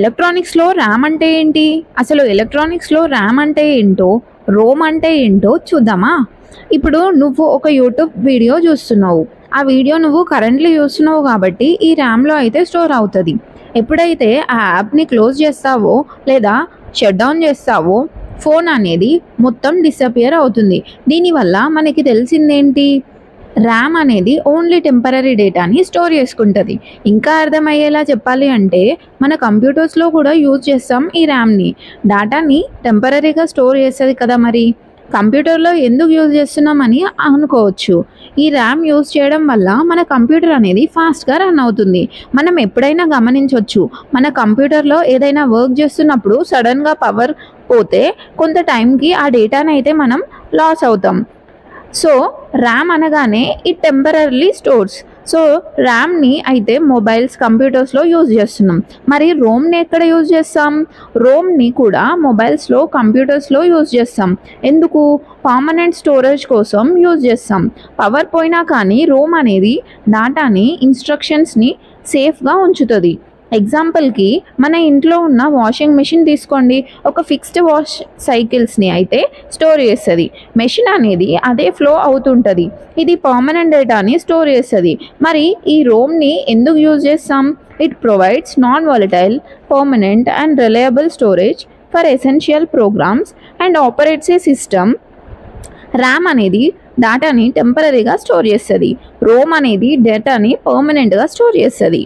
ఎలక్ట్రానిక్స్లో RAM అంటే ఏంటి? అసలు ఎలక్ట్రానిక్స్లో ర్యామ్ అంటే ఏంటో, రోమ్ అంటే ఏంటో చూద్దామా? ఇప్పుడు నువ్వు ఒక యూట్యూబ్ వీడియో చూస్తున్నావు. ఆ వీడియో నువ్వు కరెంట్‌లీ చూస్తున్నావు కాబట్టి ఈ ర్యామ్‌లో అయితే స్టోర్ అవుతది. ఎప్పుడైతే ఆ యాప్‌ని క్లోజ్ చేస్తావో లేదా షట్ డౌన్ చేస్తావో ఫోన్ అనేది మొత్తం డిసపియర్ అవుతుంది. దీనివల్ల మనకి తెలిసిందేంటి? ర్యామ్ అనేది ఓన్లీ టెంపరరీ డేటాని స్టోర్ చేసుకుంటది. ఇంకా అర్థమయ్యేలా చెప్పాలి అంటే మన కంప్యూటర్స్‌లో కూడా యూజ్ చేస్తాం ఈ ర్యామ్‌ని. డేటాని టెంపరరీగా స్టోర్ చేస్తది కదా మరి. కంప్యూటర్‌లో ఎందుకు యూజ్ చేస్తున్నామని అనుకోవచ్చు. ఈ ర్యామ్ యూజ్ చేయడం వల్ల మన కంప్యూటర్ అనేది ఫాస్ట్‌గా రన్ అవుతుంది. మనం ఎప్పుడైనా గమనించొచ్చు. మన కంప్యూటర్‌లో ఏదైనా వర్క్ చేస్తున్నప్పుడు సడెన్‌గా పవర్ పోతే కొంత టైంకి ఆ డేటానైతే మనం లాస్ అవుతాం. సో, ర్యామ్ అనగానే ఇట్ టెంపరర్లీ స్టోర్స్. సో, ర్యామ్‌ని అయితే మొబైల్స్, కంప్యూటర్స్‌లో యూజ్ చేస్తున్నాం. మరి రోమ్‌ని ఎక్కడ యూజ్ చేస్తాం? రోమ్‌ని కూడా మొబైల్స్‌లో, కంప్యూటర్స్‌లో యూజ్ చేస్తాం. ఎందుకు? పర్మనెంట్ స్టోరేజ్ కోసం యూజ్ చేస్తాం. పవర్ పోయినా కానీ రోమ్ అనేది డేటాని, ఇన్‌స్ట్రక్షన్స్‌ని సేఫ్‌గా ఉంచుతది. ఎగ్జాంపుల్‌కి మన ఇంట్లో ఉన్న వాషింగ్ మెషిన్ తీసుకోండి. ఒక ఫిక్స్డ్ వాష్ సైకిల్స్‌ని అయితే స్టోర్ చేస్తది. మెషిన్ అనేది అదే ఫ్లో అవుతుంటది. ఇది పర్మనెంట్ డేటాని స్టోర్ చేస్తది. మరి ఈ రోమ్‌ని ఎందుకు యూజ్ చేస్తాం? It provides non volatile, permanent and reliable storage for essential programs and operates a system. RAM అనేది డేటాని టెంపరరీగా స్టోర్ చేస్తది. రోమ్ అనేది డేటాని పర్మనెంట్‌గా స్టోర్ చేస్తది.